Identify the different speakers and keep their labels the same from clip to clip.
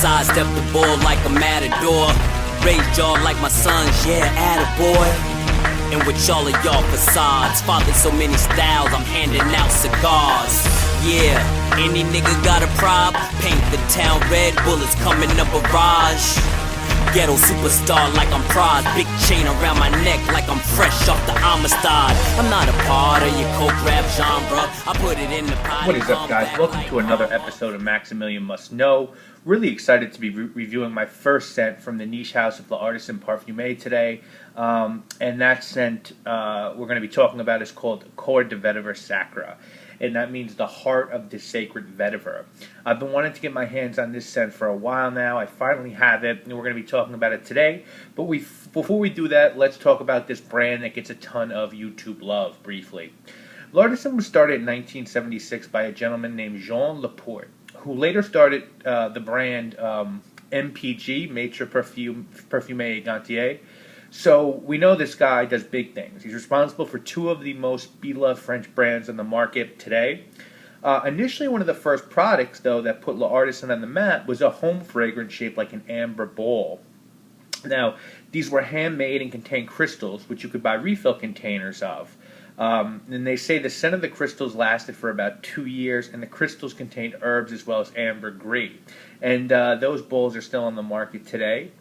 Speaker 1: sidestep the ball like a matador. Raise jaw like my sons, yeah, attaboy. And with all of y'all facades, fathered so many styles, I'm handing out cigars. Yeah, any nigga got a prob, paint the town red, bullets coming up a barrage. Ghetto superstar like I'm prize, big chain around my neck like I'm fresh off the Amistad. I'm not a part of your coke rap genre, I put it in the pot.
Speaker 2: What is up, guys? Welcome to another episode of Maximilian Must Know. Really excited to be reviewing my first scent from the niche house of l'artisan Parfumeur today. And that scent we're going to be talking about is called Coeur De Vetiver Sacre. And that means the heart of the sacred vetiver. I've been wanting to get my hands on this scent for a while now. I finally have it, and we're going to be talking about it today. But before we do that, let's talk about this brand that gets a ton of YouTube love briefly. L'artisan was started in 1976 by a gentleman named Jean Laporte, who later started the brand MPG, Maître Parfumeur et Gantier. So we know this guy does big things. He's responsible for two of the most beloved French brands on the market today. Initially, one of the first products, though, that put L'Artisan on the map was a home fragrance shaped like an amber bowl. Now, these were handmade and contained crystals, which you could buy refill containers of. And they say the scent of the crystals lasted for about 2 years, and the crystals contained herbs as well as ambergris. And those bowls are still on the market today.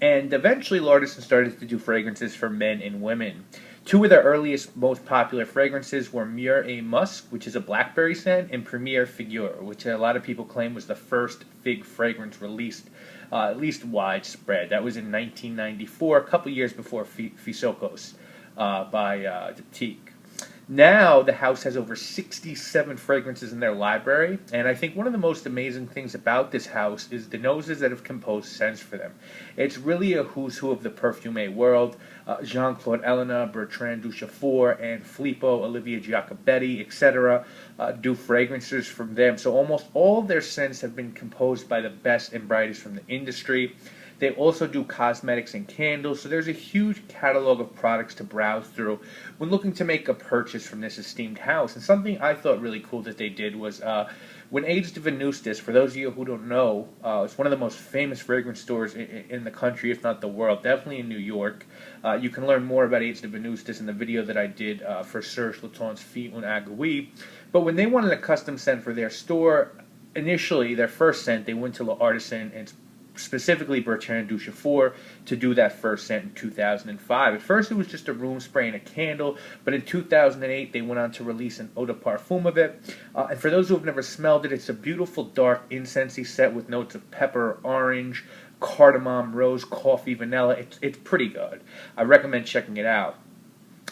Speaker 2: And eventually, L'Artisan started to do fragrances for men and women. Two of their earliest, most popular fragrances were Mûr et Musc, which is a blackberry scent, and Première Figure, which a lot of people claim was the first fig fragrance released, at least widespread. That was in 1994, a couple years before Fisokos by Teak. Now, the house has over 67 fragrances in their library, and I think one of the most amazing things about this house is the noses that have composed scents for them. It's really a who's who of the Parfumeur world. Jean-Claude Ellena, Bertrand Duchefort, and Filippo, Olivia Giacobetti, etc. Do fragrances from them. So almost all of their scents have been composed by the best and brightest from the industry. They also do cosmetics and candles, so there's a huge catalog of products to browse through when looking to make a purchase from this esteemed house. And something I thought really cool that they did was when Aged de Venustis, for those of you who don't know, it's one of the most famous fragrance stores in the country, if not the world, definitely in New York. You can learn more about Aged de Venustis in the video that I did for Serge Laton's Feet un Aiguille. But when they wanted a custom scent for their store, initially, their first scent, they went to L'Artisan and specifically Bertrand Duchefort, to do that first scent in 2005. At first it was just a room spray and a candle, but in 2008 they went on to release an eau de parfum of it. And for those who have never smelled it, it's a beautiful dark incensey scent with notes of pepper, orange, cardamom, rose, coffee, vanilla. It's pretty good. I recommend checking it out.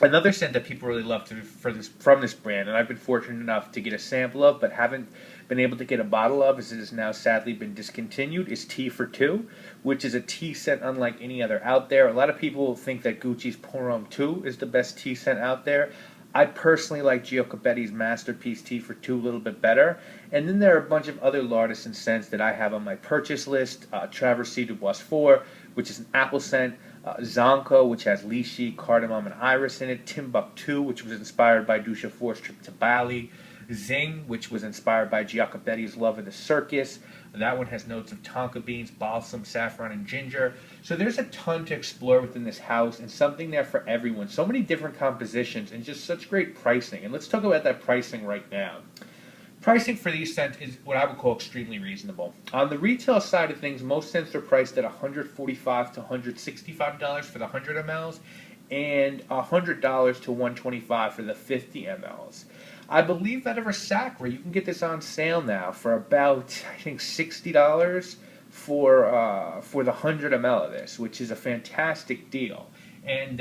Speaker 2: Another scent that people really love from this brand, and I've been fortunate enough to get a sample of, but haven't been able to get a bottle of, as it has now sadly been discontinued, is Tea for Two, which is a tea scent unlike any other out there. A lot of people think that Gucci's Pour Homme 2 is the best tea scent out there. I personally like Giacobetti's masterpiece Tea for Two a little bit better. And then there are a bunch of other L'Artisan scents that I have on my purchase list. Traversée du Bois 4, which is an apple scent. Zonko, which has lychee, cardamom, and iris in it. Timbuktu, which was inspired by Duchefort's trip to Bali. Zing, which was inspired by Giacobetti's love of the circus. That one has notes of tonka beans, balsam, saffron, and ginger. So there's a ton to explore within this house, and something there for everyone. So many different compositions, and just such great pricing. And let's talk about that pricing right now. Pricing for these scents is what I would call extremely reasonable. On the retail side of things, most scents are priced at $145 to $165 for the 100 mLs and $100 to $125 for the 50 mLs. I believe Vetiver Sacre, you can get this on sale now for about, I think, $60 for the 100 ml of this, which is a fantastic deal. And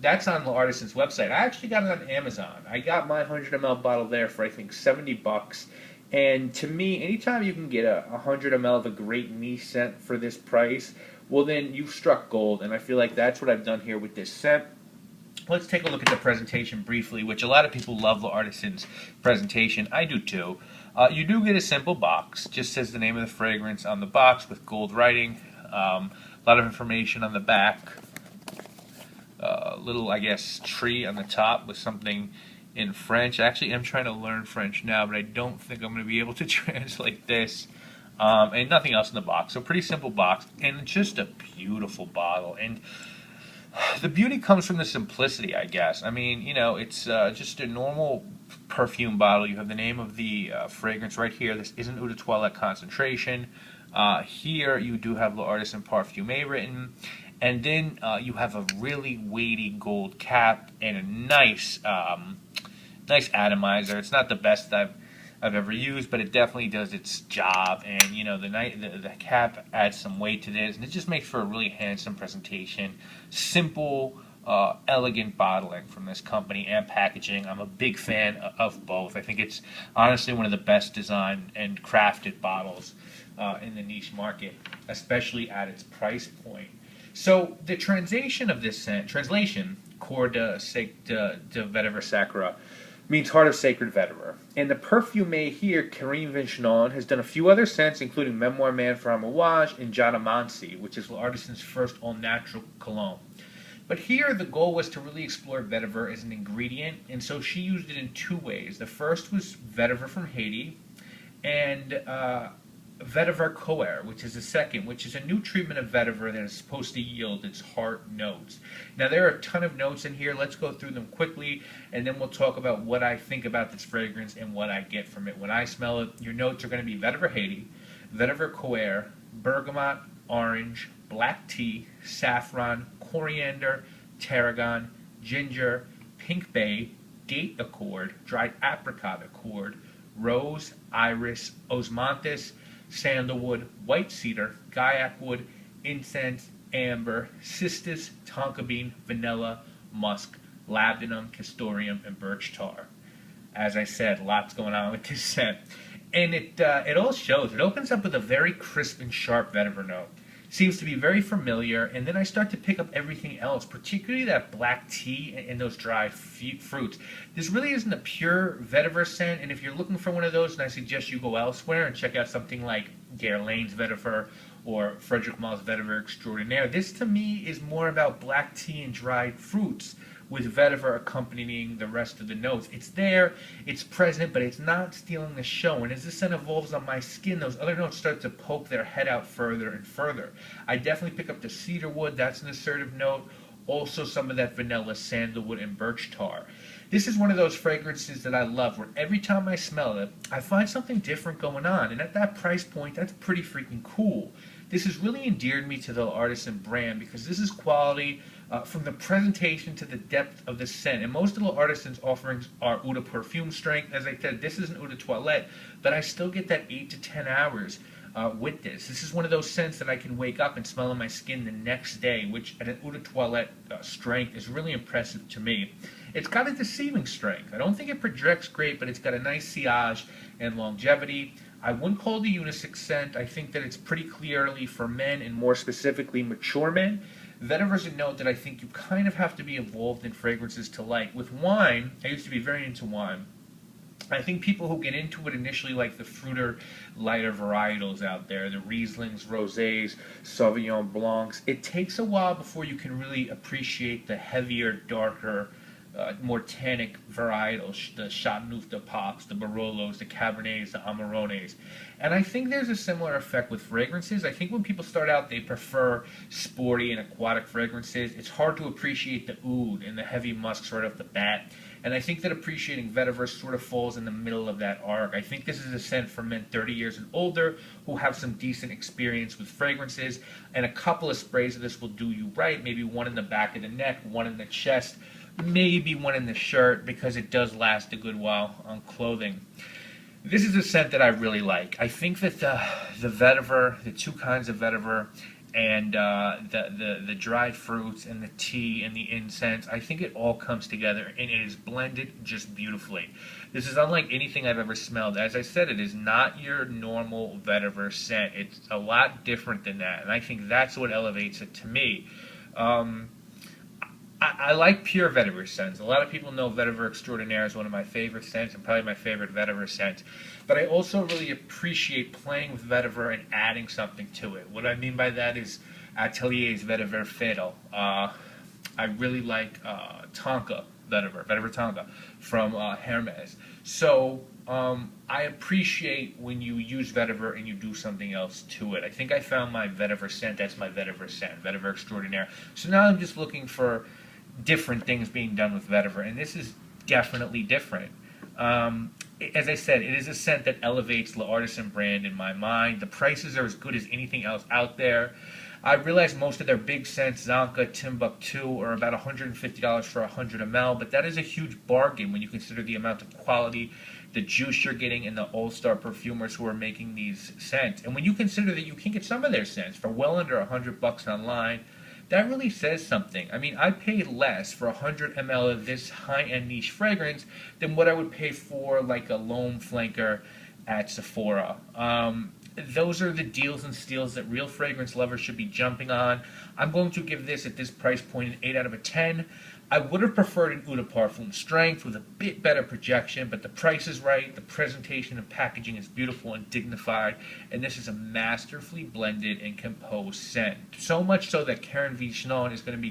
Speaker 2: that's on L'Artisan's website. I actually got it on Amazon. I got my 100 ml bottle there for, I think, $70. And to me, anytime you can get a 100 ml of a great niche scent for this price, well, then you've struck gold. And I feel like that's what I've done here with this scent. Let's take a look at the presentation briefly, which a lot of people love L'Artisan's presentation. I do too. You do get a simple box. Just says the name of the fragrance on the box with gold writing. A lot of information on the back. Little, I guess, tree on the top with something in French. Actually, I'm trying to learn French now, but I don't think I'm going to be able to translate this. and nothing else in the box. So pretty simple box, and just a beautiful bottle. And the beauty comes from the simplicity, I guess. I mean, you know, it's just a normal perfume bottle. You have the name of the fragrance right here. This isn't Eau de Toilette concentration. Here you do have L'Artisan Parfumé written. And then you have a really weighty gold cap and a nice atomizer. It's not the best I've ever used, but it definitely does its job. And you know, the cap adds some weight to this, and it just makes for a really handsome presentation. Simple, elegant bottling from this company and packaging. I'm a big fan of both. I think it's honestly one of the best designed and crafted bottles in the niche market, especially at its price point. So the translation of this scent, Coeur de Vetiver Sacre, means Heart of Sacred Vetiver. And the Parfumeur here, Karim Vinchon, has done a few other scents, including Memoir Man for Amouage and Jadamansi, which is L'Artisan's first all-natural cologne. But here, the goal was to really explore vetiver as an ingredient, and so she used it in two ways. The first was vetiver from Haiti, and Vetiver Sacre, which is the second, which is a new treatment of vetiver that is supposed to yield its heart notes. Now, there are a ton of notes in here. Let's go through them quickly, and then we'll talk about what I think about this fragrance and what I get from it. When I smell it, your notes are going to be Vetiver Haiti, Vetiver Sacre, bergamot, orange, black tea, saffron, coriander, tarragon, ginger, pink bay, date accord, dried apricot accord, rose, iris, osmanthus, sandalwood, white cedar, gaiac wood, incense, amber, cistus, tonka bean, vanilla, musk, labdanum, castoreum, and birch tar. As I said, lots going on with this scent. And it all shows. It opens up with a very crisp and sharp vetiver note. Seems to be very familiar, and then I start to pick up everything else, particularly that black tea and those dried fruits. This really isn't a pure vetiver scent, and if you're looking for one of those, then I suggest you go elsewhere and check out something like Guerlain's Vetiver or Frederic Malle's Vetiver Extraordinaire. This, to me, is more about black tea and dried fruits, with vetiver accompanying the rest of the notes. It's there, it's present, but it's not stealing the show. And as the scent evolves on my skin, those other notes start to poke their head out further and further. I definitely pick up the cedarwood, that's an assertive note. Also some of that vanilla, sandalwood, and birch tar. This is one of those fragrances that I love, where every time I smell it, I find something different going on. And at that price point, that's pretty freaking cool. This has really endeared me to the Artisan brand, because this is quality from the presentation to the depth of the scent. And most of the Artisan's offerings are eau de perfume strength. As I said, this is an eau de toilette, but I still get that 8 to 10 hours with this. This is one of those scents that I can wake up and smell on my skin the next day, which at an eau de toilette strength is really impressive to me. It's got a deceiving strength. I don't think it projects great, but it's got a nice sillage and longevity. I wouldn't call it a unisex scent. I think that it's pretty clearly for men, and more specifically mature men. Vetiver's a note that I think you kind of have to be involved in fragrances to like. With wine, I used to be very into wine. I think people who get into it initially like the fruiter, lighter varietals out there, the Rieslings, Rosés, Sauvignon Blancs. It takes a while before you can really appreciate the heavier, darker, more tannic varietals, the Chateauneuf de Pape, the Barolos, the Cabernets, the Amarones. And I think there's a similar effect with fragrances. I think when people start out, they prefer sporty and aquatic fragrances. It's hard to appreciate the oud and the heavy musks right off the bat. And I think that appreciating vetiver sort of falls in the middle of that arc. I think this is a scent for men 30 years and older who have some decent experience with fragrances. And a couple of sprays of this will do you right. Maybe one in the back of the neck, one in the chest, maybe one in the shirt, because it does last a good while on clothing. This is a scent that I really like. I think that the vetiver, the two kinds of vetiver, and the dried fruits and the tea and the incense, I think it all comes together, and it is blended just beautifully. This is unlike anything I've ever smelled. As I said, it is not your normal vetiver scent. It's a lot different than that, and I think that's what elevates it to me. I like pure vetiver scents. A lot of people know Vetiver Extraordinaire is one of my favorite scents and probably my favorite vetiver scent. But I also really appreciate playing with vetiver and adding something to it. What I mean by that is Atelier's Vetiver Fatal. I really like Tonka Vetiver Tonka from Hermes. So I appreciate when you use vetiver and you do something else to it. I think I found my vetiver scent. That's my vetiver scent, vetiver extraordinaire. So now I'm just looking for different things being done with vetiver, and this is definitely different. As I said, it is a scent that elevates the Artisan brand in my mind. The prices are as good as anything else out there. I realize most of their big scents, Zonka, Timbuktu, are about $150 for 100 ml, but that is a huge bargain when you consider the amount of quality, the juice you're getting, and the all-star perfumers who are making these scents. And when you consider that you can get some of their scents for well under $100 online, that really says something. I mean, I paid less for 100 ml of this high-end niche fragrance than what I would pay for like a Lone Flanker at Sephora. Those are the deals and steals that real fragrance lovers should be jumping on. I'm going to give this, at this price point, an 8 out of 10. I would have preferred an Eau de Parfum strength with a bit better projection, but the price is right, the presentation and packaging is beautiful and dignified, and this is a masterfully blended and composed scent. So much so that Karen Vichon is going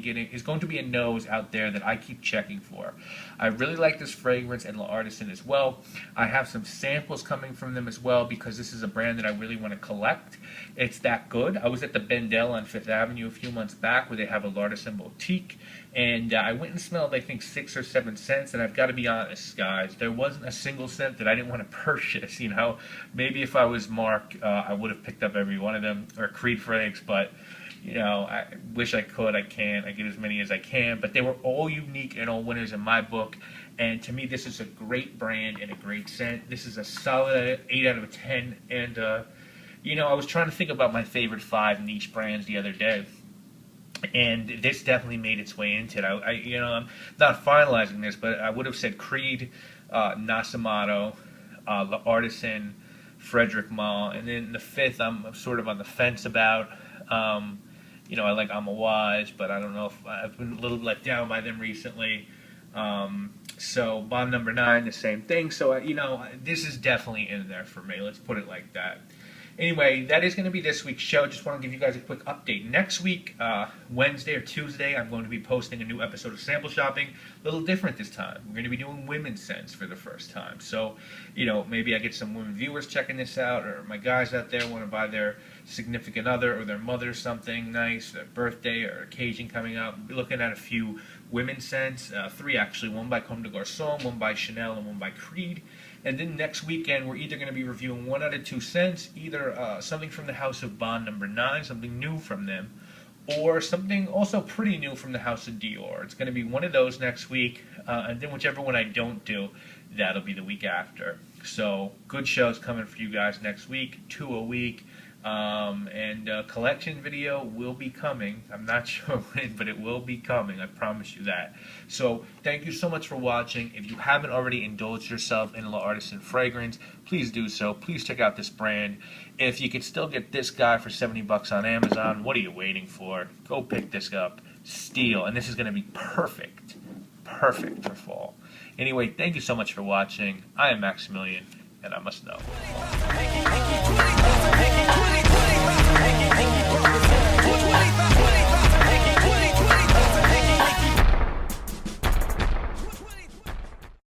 Speaker 2: to be a nose out there that I keep checking for. I really like this fragrance and L'Artisan as well. I have some samples coming from them as well because this is a brand that I really want to collect. It's that good. I was at the Bendel on Fifth Avenue a few months back where they have a L'Artisan boutique, and I went and smelled, I think, 6 or 7 scents, and I've got to be honest, guys, there wasn't a single scent that I didn't want to purchase, you know. Maybe if I was Mark, I would have picked up every one of them, or Creed Frags, but, you know, I wish I could. I can't. I get as many as I can, but they were all unique and all winners in my book, and to me, this is a great brand and a great scent. This is a solid 8 out of 10, and, you know, I was trying to think about my favorite 5 niche brands the other day, and this definitely made its way into it. You know, I'm not finalizing this, but I would have said Creed, Nasamato, L'Artisan, Frederic Malle, and then the 5th I'm sort of on the fence about. You know, I like Amouage, but I don't know if I've been a little let down by them recently. So Bond number 9, the same thing. So, you know, this is definitely in there for me. Let's put it like that. Anyway, that is going to be this week's show. Just want to give you guys a quick update. Next week, Wednesday or Tuesday, I'm going to be posting a new episode of Sample Shopping. A little different this time. We're going to be doing women's scents for the first time. So, you know, maybe I get some women viewers checking this out, or my guys out there want to buy their significant other or their mother something nice, their birthday or occasion coming up. We'll be looking at a few women's scents, 3 actually, one by Comme des Garçons, one by Chanel, and one by Creed. And then next weekend, we're either going to be reviewing 1 out of 2 scents, either something from the House of Bond number 9, something new from them, or something also pretty new from the House of Dior. It's going to be one of those next week, and then whichever one I don't do, that'll be the week after. So good shows coming for you guys next week, 2 a week. And a collection video will be coming. I'm not sure when, but it will be coming. I promise you that. So thank you so much for watching. If you haven't already indulged yourself in L'Artisan fragrance, please do so. Please check out this brand. If you could still get this guy for $70 on Amazon, what are you waiting for? Go pick this up. Steal. And this is going to be perfect. Perfect for fall. Anyway, thank you so much for watching. I am Maximilian, and I must know.